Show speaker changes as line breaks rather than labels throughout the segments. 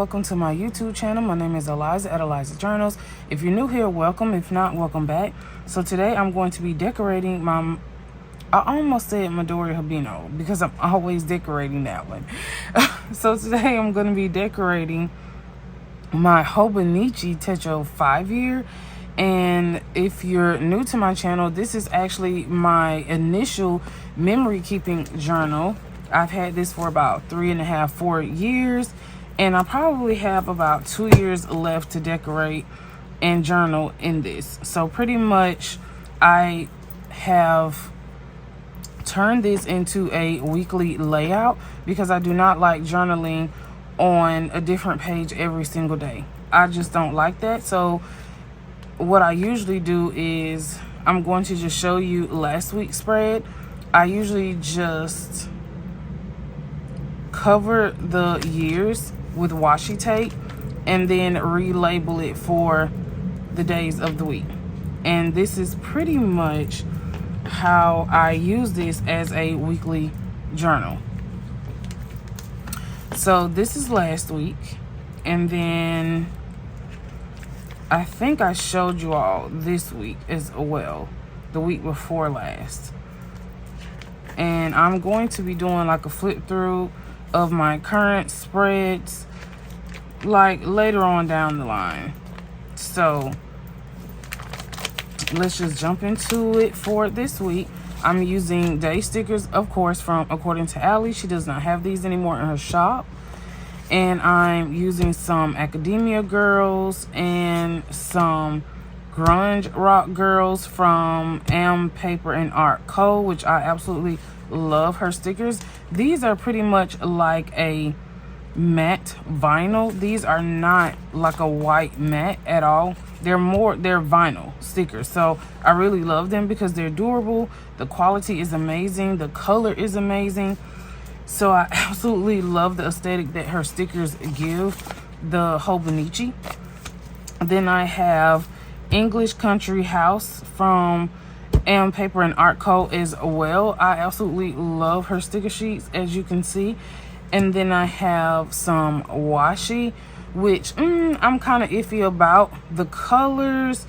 welcome to my YouTube channel. My name is Eliza at Eliza Journals. If you're new here, welcome. If not, welcome back. So today I'm going to be decorating my, I almost said Midori Hobino because I'm always decorating that one. So today I'm going to be decorating my Hobonichi Techo 5-year. And if you're new to my channel, this is actually my initial memory keeping journal. I've had this for about 3.5, 4 years, and I probably have about 2 years left to decorate and journal in this. So pretty much I have turned this into a weekly layout because I do not like journaling on a different page every single day. I just don't like that. So what I usually do is I'm going to just show you last week's spread. I usually just cover the years with washi tape and then relabel it for the days of the week. And this is pretty much how I use this as a weekly journal. So this is last week, and then I think I showed you all this week as well, the week before last. And I'm going to be doing like a flip through of my current spreads like later on down the line. So let's just jump into it for this week. I'm using day stickers, of course, from According to Allie. She does not have these anymore in her shop. And I'm using some Academia Girls and some Grunge Rock Girls from Paper and Art Co., which I absolutely love her stickers. These are pretty much like a matte vinyl. These are not like a white matte at all. They're vinyl stickers. So I really love them because they're durable. The quality is amazing. The color is amazing. So I absolutely love the aesthetic that her stickers give the Hobonichi. Then I have English Country House from Paper and Art Co. as well. I absolutely love her sticker sheets, as you can see. And then I have some washi, which I'm kind of iffy about the colors,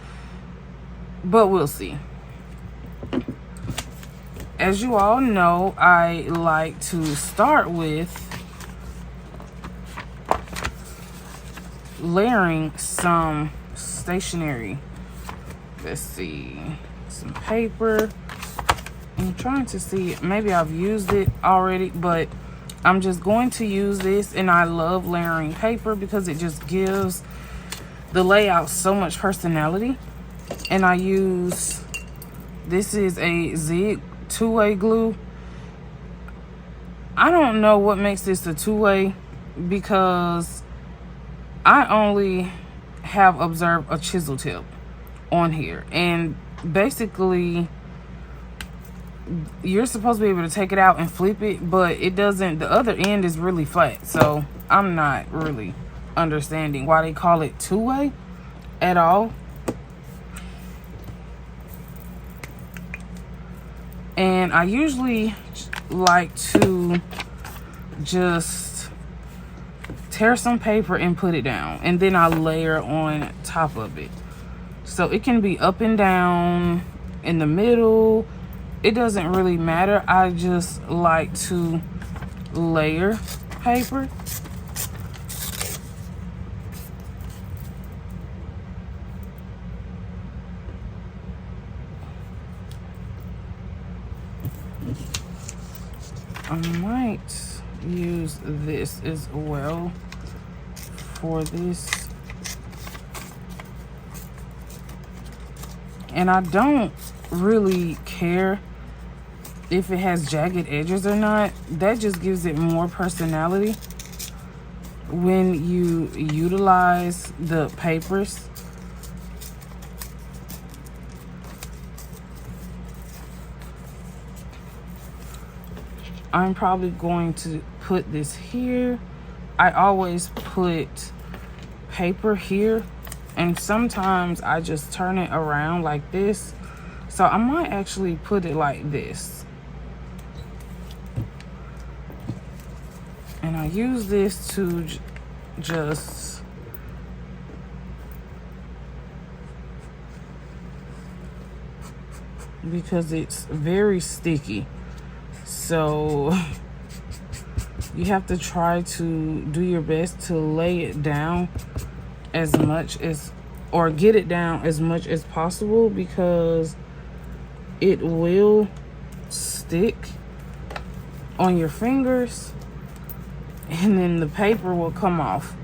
but we'll see. As you all know, I like to start with layering some stationery. Let's see, some paper. I'm trying to see, maybe I've used it already, but I'm just going to use this. And I love layering paper because it just gives the layout so much personality. And I use, this is a Zig two-way glue. I don't know what makes this a two-way because I only have observed a chisel tip on here, and basically you're supposed to be able to take it out and flip it, but it doesn't. The other end is really flat, so I'm not really understanding why they call it two-way at all. And I usually like to just tear some paper and put it down, and then I layer on top of it. So it can be up and down, in the middle. It doesn't really matter. I just like to layer paper. I might use this as well for this. And I don't really care if it has jagged edges or not. That just gives it more personality when you utilize the papers. I'm probably going to put this here. I always put paper here, and sometimes I just turn it around like this. So I might actually put it like this. And I use this to just because it's very sticky. So you have to try to do your best to lay it down as much as, or get it down as much as possible, because it will stick on your fingers and then the paper will come off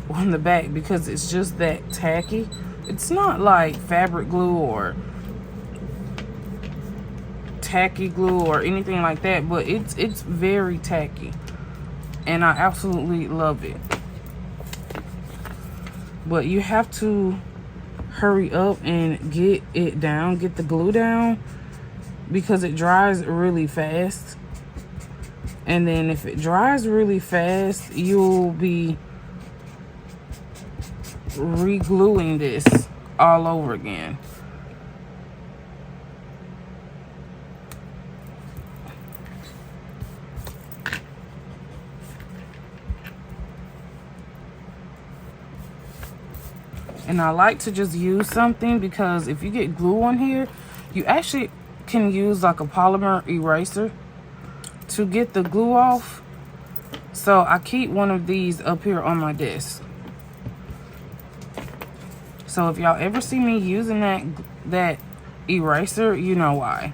on the back because it's just that tacky. It's not like fabric glue or tacky glue or anything like that, but it's very tacky and I absolutely love it. But you have to hurry up and get it down, get the glue down, because it dries really fast. And then if it dries really fast, you'll be re-gluing this all over again. And I like to just use something, because if you get glue on here, you actually can use like a polymer eraser to get the glue off. So I keep one of these up here on my desk. So if y'all ever see me using that eraser, you know why.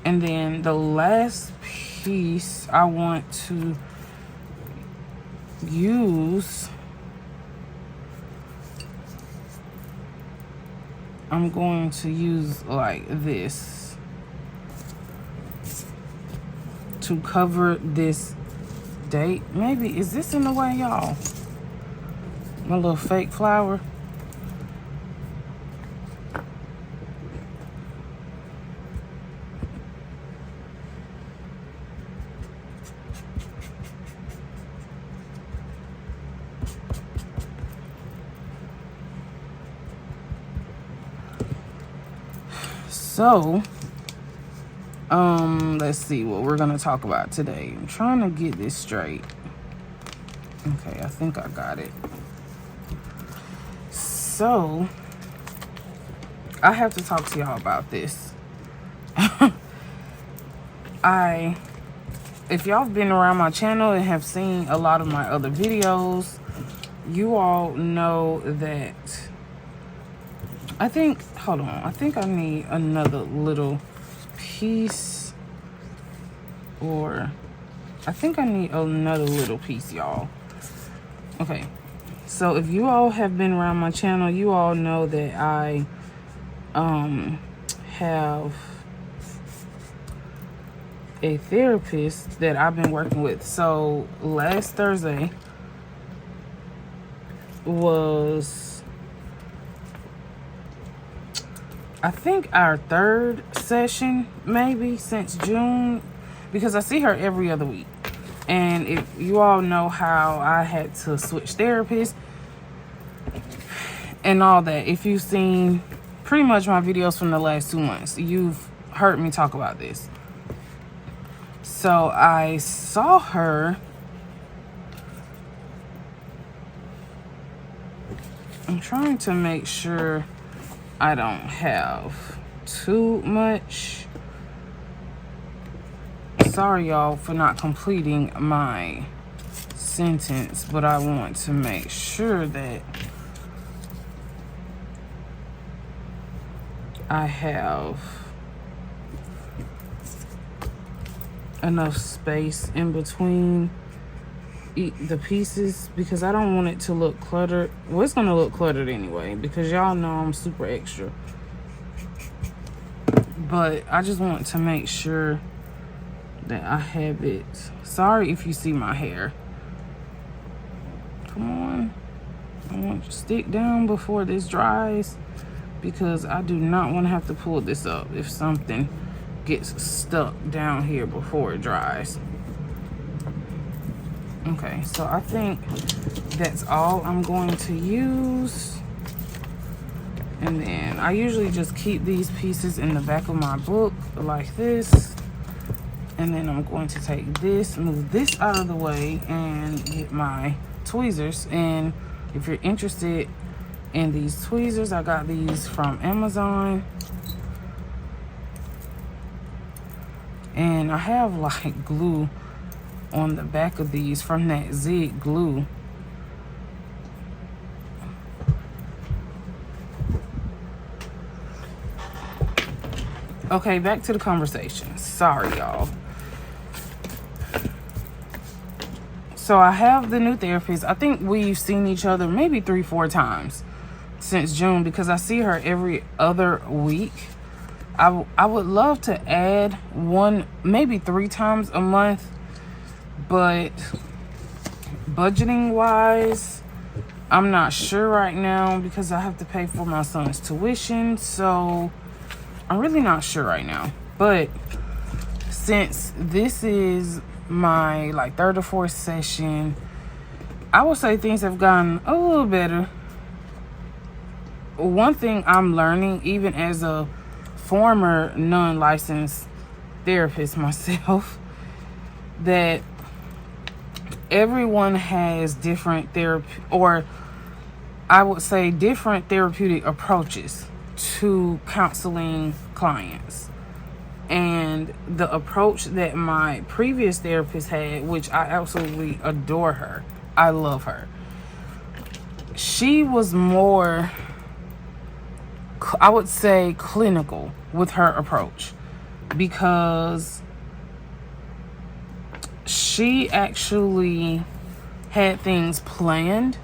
And then the last piece I want to use, I'm going to use like this to cover this date. Maybe, is this in the way, y'all? My little fake flower. So, let's see what we're gonna talk about today. I'm trying to get this straight. Okay, I think I got it. So, I have to talk to y'all about this. If y'all have been around my channel and have seen a lot of my other videos, you all know that I think I need another little piece, or I think I need another little piece, y'all. Okay, so if you all have been around my channel, you all know that I have a therapist that I've been working with. So last Thursday was, I think, our third session, maybe, since June, because I see her every other week. And if you all know how I had to switch therapists and all that, if you've seen pretty much my videos from the last 2 months, you've heard me talk about this. So I saw her. I'm trying to make sure I don't have too much. Sorry, y'all, for not completing my sentence, but I want to make sure that I have enough space in between the pieces, because I don't want it to look cluttered. Well, it's gonna look cluttered anyway, because y'all know I'm super extra, but I just want to make sure that I have it. Sorry if you see my hair. Come on, I want you to stick down before this dries, because I do not want to have to pull this up if something gets stuck down here before it dries. Okay, so I think that's all I'm going to use. And then I usually just keep these pieces in the back of my book like this. And then I'm going to take this, move this out of the way, and get my tweezers. And if you're interested in these tweezers, I got these from Amazon. And I have like glue on the back of these from that Zig glue. Okay, back to the conversation. Sorry, y'all. So I have the new therapist. I think we've seen each other maybe 3-4 times since June, because I see her every other week. I would love to add 1, maybe 3 times a month, but budgeting wise, I'm not sure right now because I have to pay for my son's tuition. So I'm really not sure right now. But since this is my like 3rd or 4th session, I would say things have gotten a little better. One thing I'm learning, even as a former non-licensed therapist myself, that everyone has different or I would say different therapeutic approaches to counseling clients. And the approach that my previous therapist had, which I absolutely adore her, I love her, she was more, I would say, clinical with her approach, because she actually had things planned,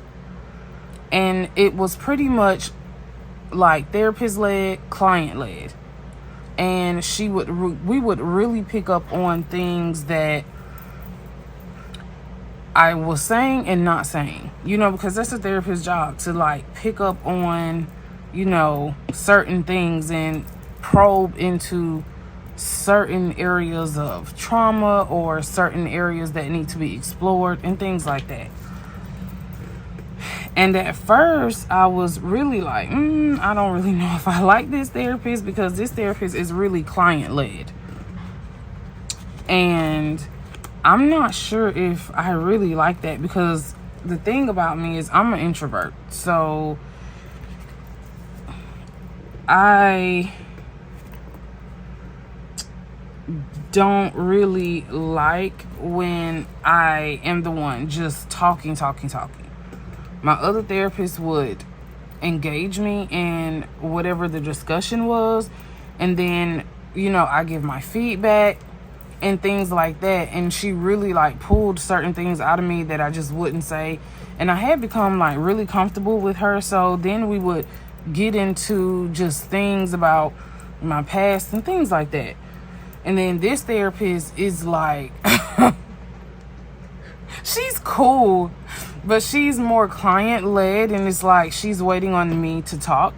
and it was pretty much like therapist led, client led. And we would really pick up on things that I was saying and not saying, because that's a therapist's job, to like pick up on, certain things and probe into certain areas of trauma or certain areas that need to be explored and things like that. And at first, I was really like, I don't really know if I like this therapist, because this therapist is really client-led. And I'm not sure if I really like that, because the thing about me is I'm an introvert. So I don't really like when I am the one just talking. My other therapist would engage me in whatever the discussion was, and then I give my feedback and things like that, and she really like pulled certain things out of me that I just wouldn't say. And I had become like really comfortable with her, so then we would get into just things about my past and things like that. And then this therapist is like she's cool, but she's more client-led, and it's like she's waiting on me to talk.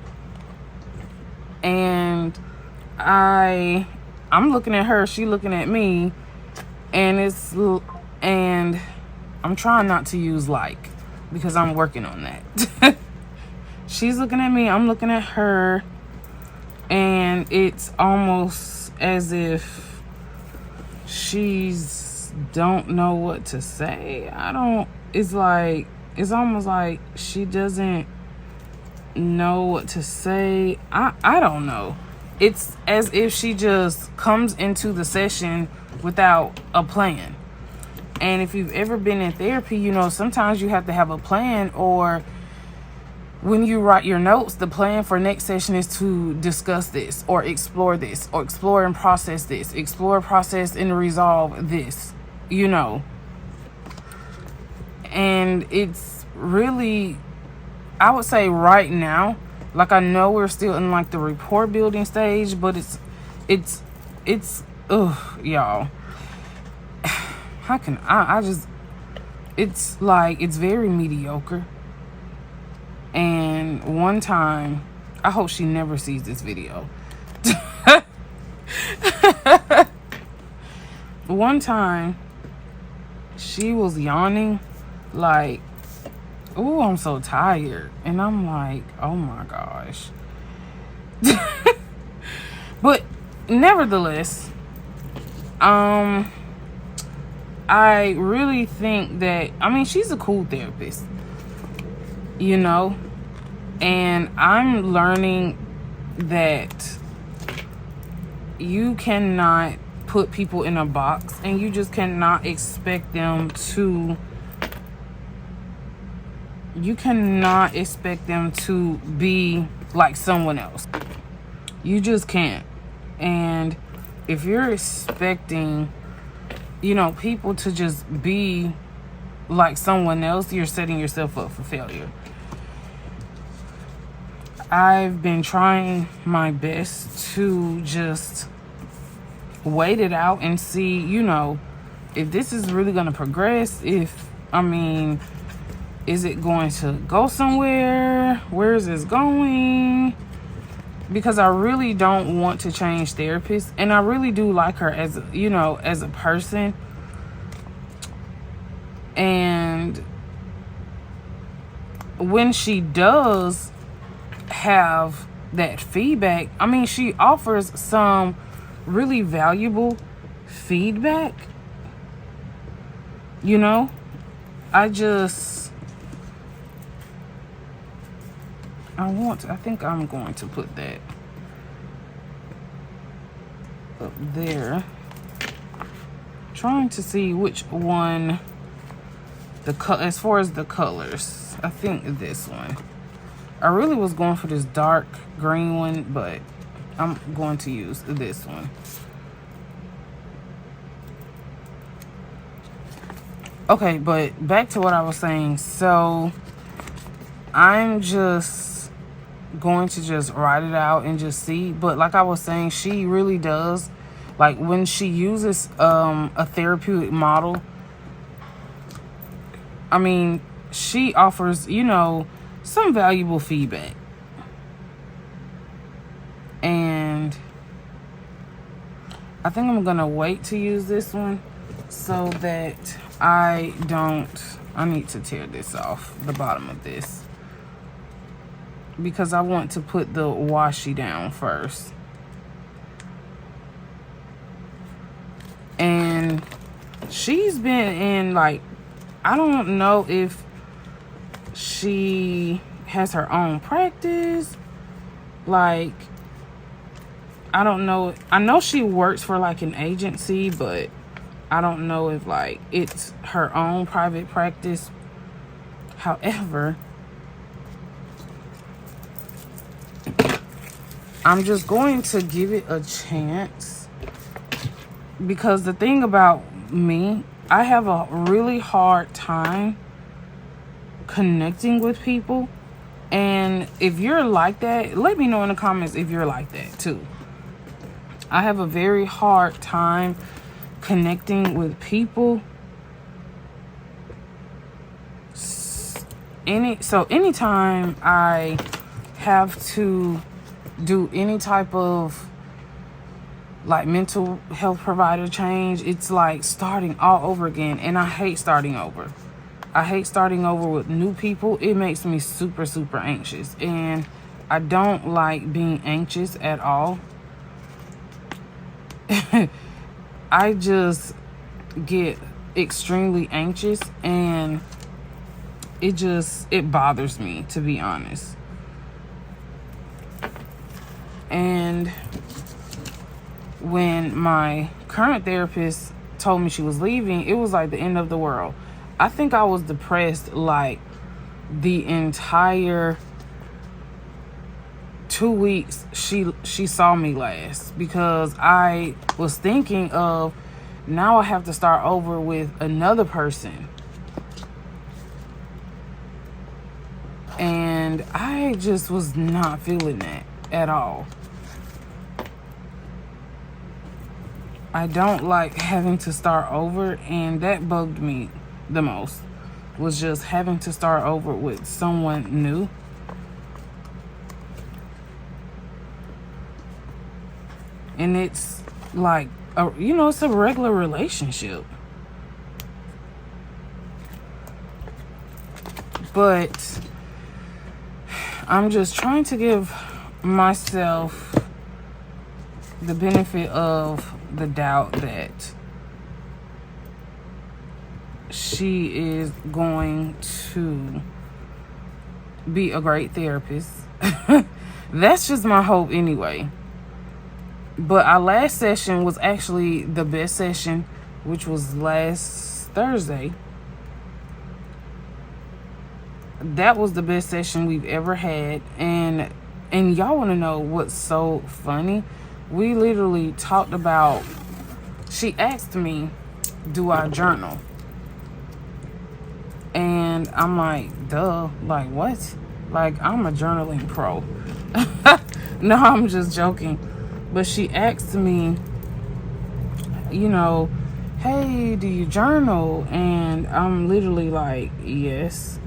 And I'm looking at her, she looking at me, and I'm trying not to use like, because I'm working on that. She's looking at me, I'm looking at her, and it's almost as if she's don't know what to say. It's almost like she doesn't know what to say. I don't know. It's as if she just comes into the session without a plan. And if you've ever been in therapy, sometimes you have to have a plan, or when you write your notes, the plan for next session is to discuss this, or explore and process this, explore, process, and resolve this, And it's really, I would say right now, like, I know we're still in like the rapport building stage, but it's y'all. How can I just, it's like, it's very mediocre. And one time, I hope she never sees this video. One time, she was yawning like, "Ooh, I'm so tired." And I'm like, oh my gosh. But nevertheless, I really think that, I mean, she's a cool therapist, you know, and I'm learning that you cannot put people in a box, and you just cannot expect them to be like someone else. You just can't. And if you're expecting, you know, people to just be like someone else, you're setting yourself up for failure. I've been trying my best to just wait it out and see, you know, if this is really going to progress. Is it going to go somewhere? Where is this going? Because I really don't want to change therapists, and I really do like her as, you know, as a person. And when she does have that feedback, I mean, she offers some really valuable feedback, you know. I think I'm going to put that up there, trying to see which one, as far as the colors, I think this one. I really was going for this dark green one, but I'm going to use this one. Okay, but back to what I was saying. So I'm just going to just write it out and just see. But like I was saying, she really does, like, when she uses a therapeutic model, I mean, she offers, you know, some valuable feedback. And I think I'm gonna wait to use this one so that I need to tear this off, the bottom of this, because I want to put the washi down first. And she's been in, like, I don't know if she has her own practice. Like, I don't know. I know she works for like an agency, but I don't know if like it's her own private practice. However, I'm just going to give it a chance, because the thing about me, I have a really hard time connecting with people. And if you're like that, let me know in the comments if you're like that too. I have a very hard time connecting with people. So anytime I have to do any type of like mental health provider change, it's like starting all over again. And I hate starting over. I hate starting over with new people. It makes me super, super anxious. And I don't like being anxious at all. I just get extremely anxious, and it bothers me, to be honest. And when my current therapist told me she was leaving, it was like the end of the world. I think I was depressed like the entire 2 weeks she saw me last, because I was thinking of, now I have to start over with another person. And I just was not feeling that at all. I don't like having to start over, and that bugged me the most, was just having to start over with someone new. And it's like, it's a regular relationship. But I'm just trying to give myself the benefit of the doubt that she is going to be a great therapist. That's just my hope anyway. But our last session was actually the best session, which was last Thursday. That was the best session we've ever had. And y'all want to know what's so funny? We literally talked about, she asked me, do I journal? And I'm like, duh, like what? Like, I'm a journaling pro. No, I'm just joking. But she asked me, you know, hey, do you journal? And I'm literally like, yes.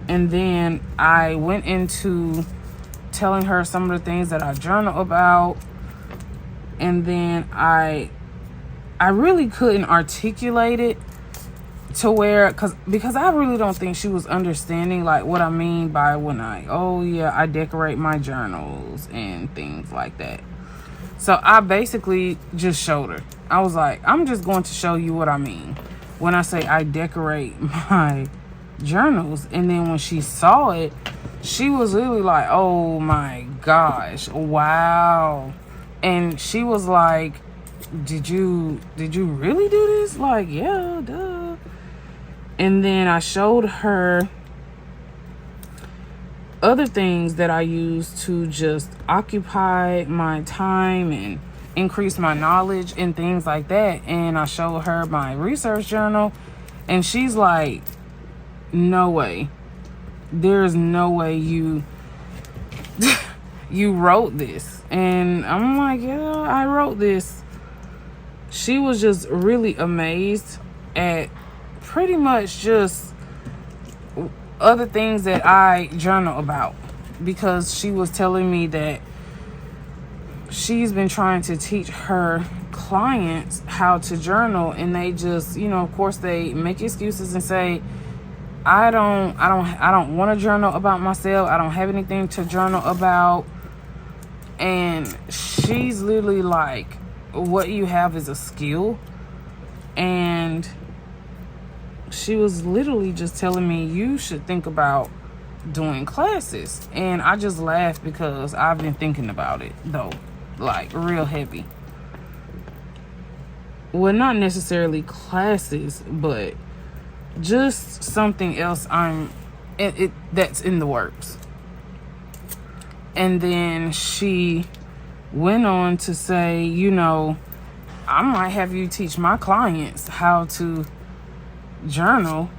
And then I went into telling her some of the things that I journal about. And then I really couldn't articulate it to where, because I really don't think she was understanding like what I mean by when I decorate my journals and things like that. So I basically just showed her. I was like, I'm just going to show you what I mean when I say I decorate my journals. And then when she saw it, she was literally like, oh my gosh, wow. And she was like, did you really do this? Like, yeah, duh. And then I showed her other things that I use to just occupy my time and increase my knowledge and things like that. And I showed her my research journal, and she's like, no way. There's no way you wrote this. And I'm like, yeah, I wrote this. She was just really amazed at pretty much just other things that I journal about, because she was telling me that she's been trying to teach her clients how to journal, and they just, of course they make excuses and say, I don't want to journal about myself. I don't have anything to journal about. And she's literally like, what you have is a skill. And she was literally just telling me, you should think about doing classes. And I just laughed because I've been thinking about it though, like real heavy. Well, not necessarily classes, but just something else that's in the works. And then she went on to say, I might have you teach my clients how to journal,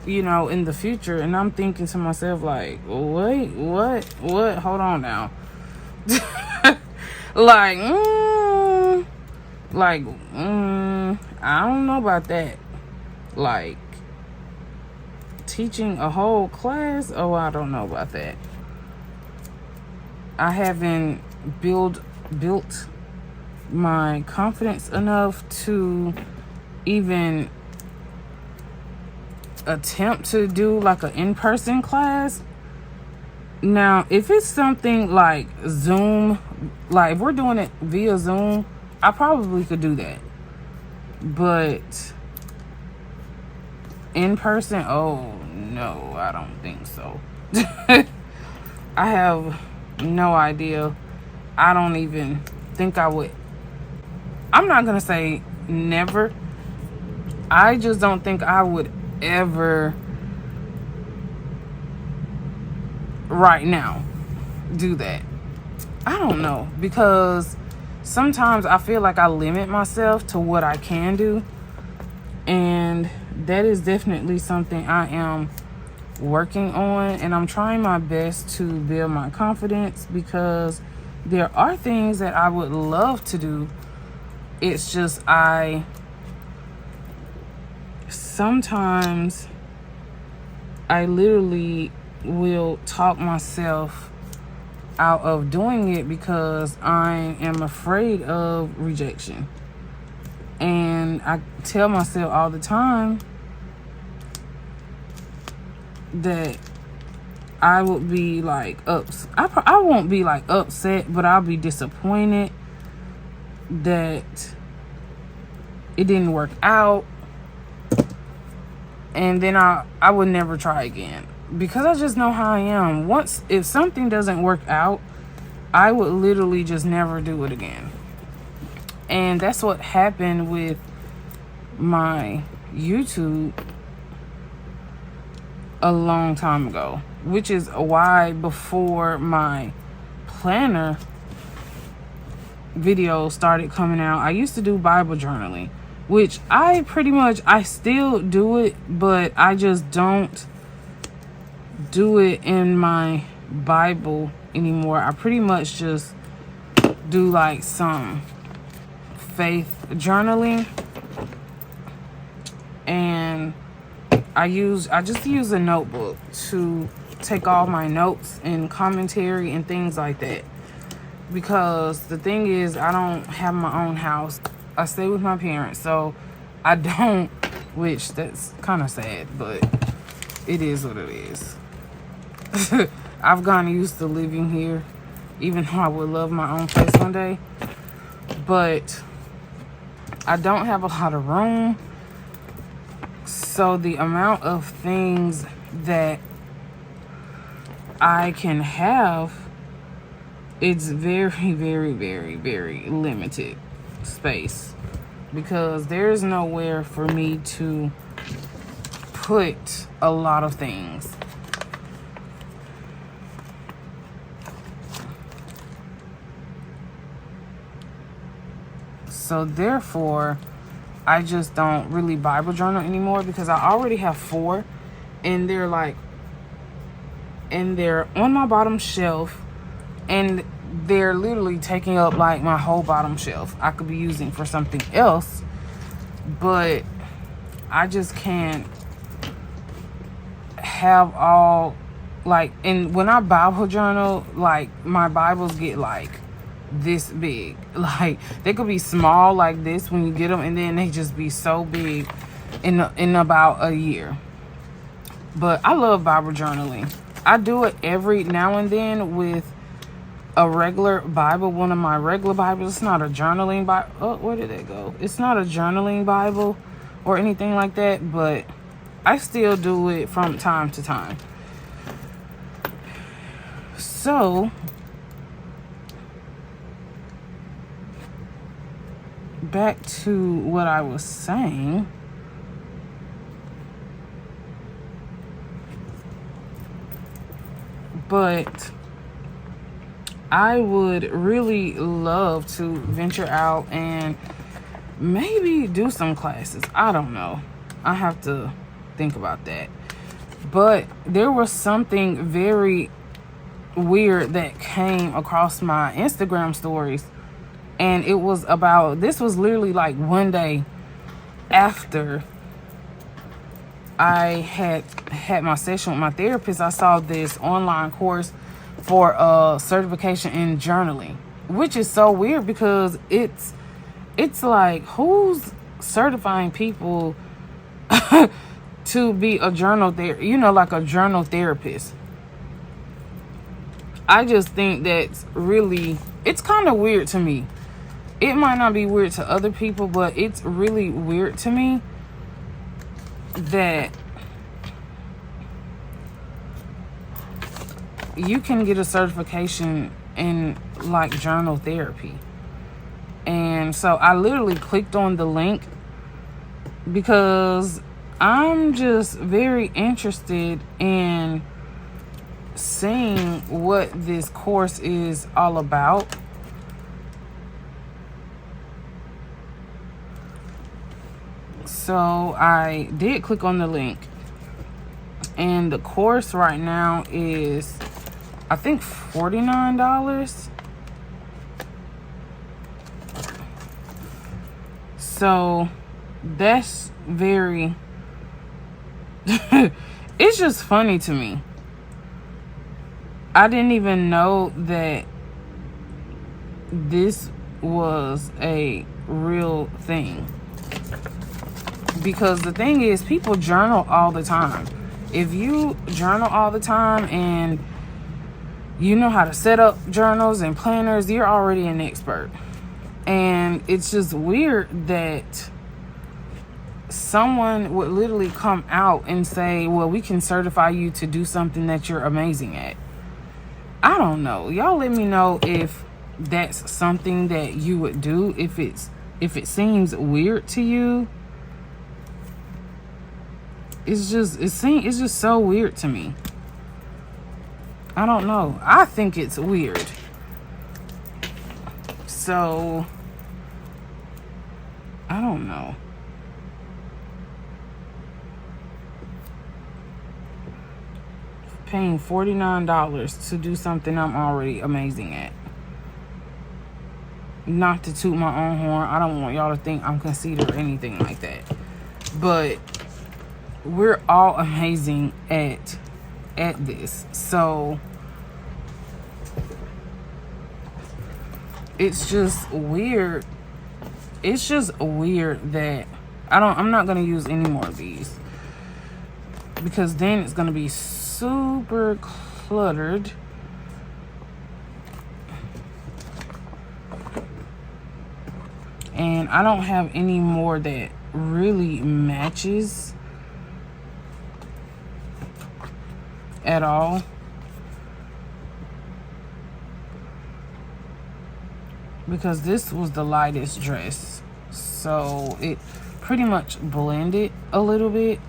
in the future. And I'm thinking to myself, like, wait, what? Hold on now. I don't know about that. Like, teaching a whole class? Oh, I don't know about that. I haven't built my confidence enough to even attempt to do like an in-person class. Now, if it's something like Zoom, like if we're doing it via Zoom, I probably could do that. But in person, oh no, I don't think so. I have no idea. I don't even think I would. I'm not gonna say never. I just don't think I would ever right now do that. I don't know, because sometimes I feel like I limit myself to what I can do, and that is definitely something I am working on, and I'm trying my best to build my confidence, because there are things that I would love to do. It's just sometimes I literally will talk myself out of doing it because I am afraid of rejection. And I tell myself all the time that I would be like I won't be like upset, but I'll be disappointed that it didn't work out. and then I would never try again, because I just know how I am. Once, if something doesn't work out, I would literally just never do it again. And that's what happened with my YouTube a long time ago, which is why before my planner videos started coming out, I used to do Bible journaling, which I still do it, but I just don't do it in my Bible anymore. I pretty much just do like some faith journaling, and I just use a notebook to take all my notes and commentary and things like that. Because the thing is, I don't have my own house. I stay with my parents, so I don't, which that's kind of sad, but it is what it is. I've gotten used to living here, even though I would love my own place one day. But I don't have a lot of room. So the amount of things that I can have, it's very, very, very, very limited space, because there's nowhere for me to put a lot of things. So therefore, I just don't really Bible journal anymore, because I already have 4, and they're on my bottom shelf, and they're literally taking up like my whole bottom shelf. I could be using for something else, but I just can't have all, like, and when I Bible journal, like, my Bibles get like this big. Like, they could be small like this when you get them, and then they just be so big in about a year. But I love Bible journaling. I do it every now and then with a regular Bible, one of my regular Bibles. It's not a journaling Bible. Oh, where did it go? It's not a journaling Bible or anything like that, but I still do it from time to time. So back to what I was saying. But I would really love to venture out and maybe do some classes. I don't know. I have to think about that. But there was something very weird that came across my Instagram stories. And it was about, this was literally like one day after I had my session with my therapist. I saw this online course for a certification in journaling, which is so weird, because it's like, who's certifying people to be a journal like a journal therapist? I just think that's really, it's kind of weird to me. It might not be weird to other people, but it's really weird to me that you can get a certification in like journal therapy. And so I literally clicked on the link because I'm just very interested in seeing what this course is all about. So I did click on the link, and the course right now is, I think, $49. So that's very it's just funny to me. I didn't even know that this was a real thing. Because the thing is, people journal all the time. If you journal all the time and you know how to set up journals and planners, you're already an expert. And it's just weird that someone would literally come out and say, well, we can certify you to do something that you're amazing at. I don't know. Y'all let me know if that's something that you would do, if it seems weird to you. It's just so weird to me. I don't know. I think it's weird. So I don't know. Paying $49 to do something I'm already amazing at. Not to toot my own horn. I don't want y'all to think I'm conceited or anything like that. But we're all amazing at this. So it's just weird. It's just weird that I'm not gonna use any more of these, because then it's gonna be super cluttered. And I don't have any more that really matches at all. Because this was the lightest dress. So it pretty much blended a little bit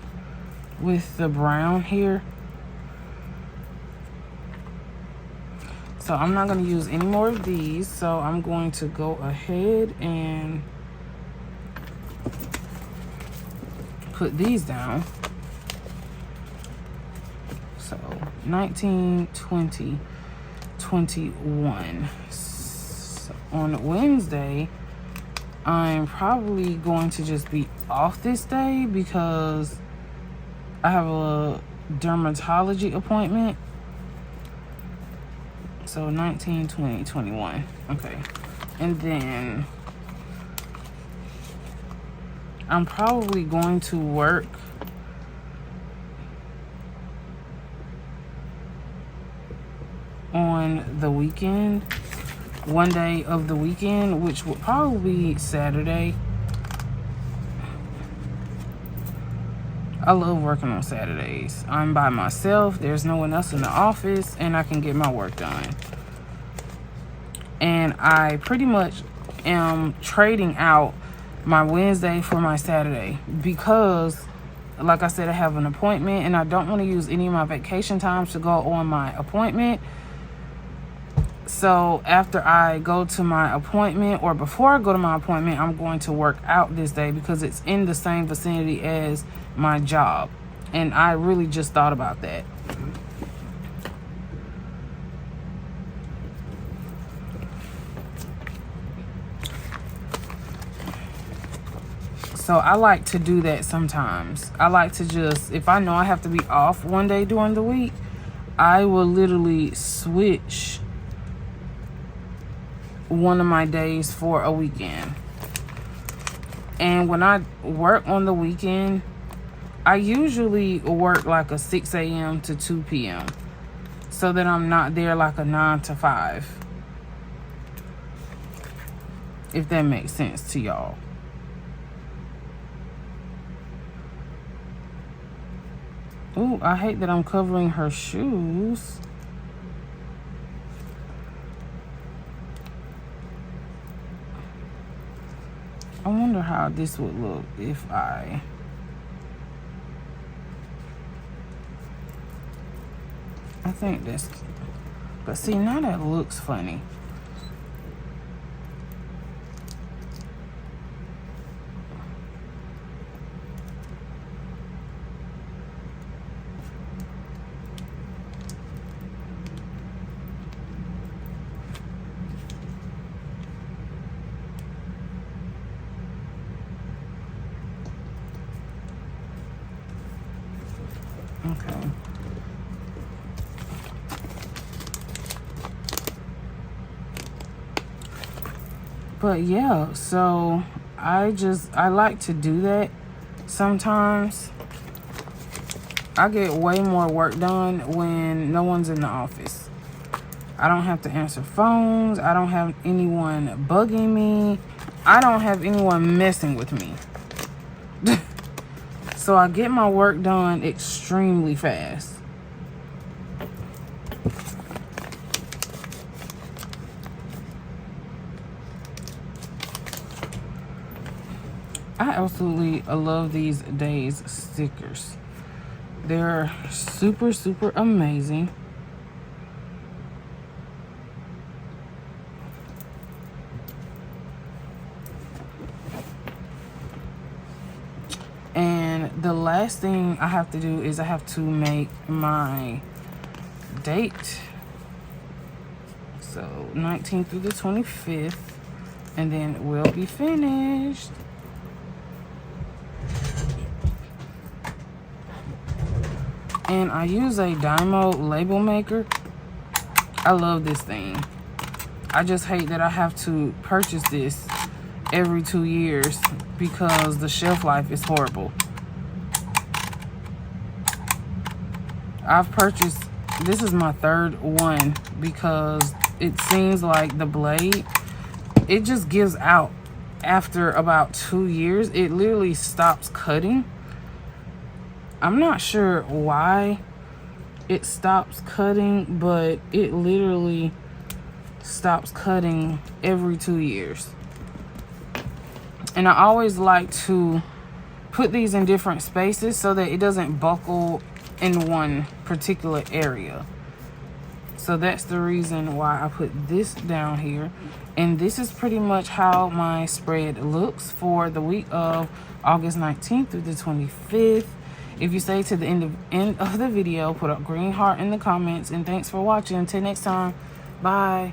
with the brown here. So I'm not going to use any more of these. So I'm going to go ahead and put these down. So 19, 20, 21. So on Wednesday, I'm probably going to just be off this day because I have a dermatology appointment. So 19, 20, 21. Okay. And then I'm probably going to work on the weekend, one day of the weekend, which will probably be Saturday. I love working on Saturdays. I'm by myself. There's no one else in the office, and I can get my work done. And I pretty much am trading out my Wednesday for my Saturday because, like I said, I have an appointment, and I don't want to use any of my vacation times to go on my appointment. So after I go to my appointment, or before I go to my appointment, I'm going to work out this day because it's in the same vicinity as my job. And I really just thought about that. So I like to do that sometimes. I like to just, if I know I have to be off one day during the week, I will literally switch one of my days for a weekend. And when I work on the weekend, I usually work like a 6 a.m. to 2 p.m. so that I'm not there like a 9 to 5. If that makes sense to y'all. Ooh, I hate that I'm covering her shoes. I wonder how this would look if I think that's, but see, now that looks funny. Okay. But yeah, so I like to do that sometimes. I get way more work done when no one's in the office. I don't have to answer phones. I don't have anyone bugging me. I don't have anyone messing with me. So I get my work done extremely fast. I absolutely love these Days stickers. They're super, super amazing. And the last thing I have to do is I have to make my date. So 19th through the 25th. And then we'll be finished. And I use a Dymo label maker. I love this thing. I just hate that I have to purchase this every 2 years because the shelf life is horrible. I've purchased, this is my third one because it seems like the blade, it just gives out after about 2 years. It literally stops cutting. I'm not sure why it stops cutting, but it literally stops cutting every 2 years. And I always like to put these in different spaces so that it doesn't buckle in one particular area. So that's the reason why I put this down here. And this is pretty much how my spread looks for the week of August 19th through the 25th. If you stay to the end of the video, put a green heart in the comments. And thanks for watching. Until next time, bye.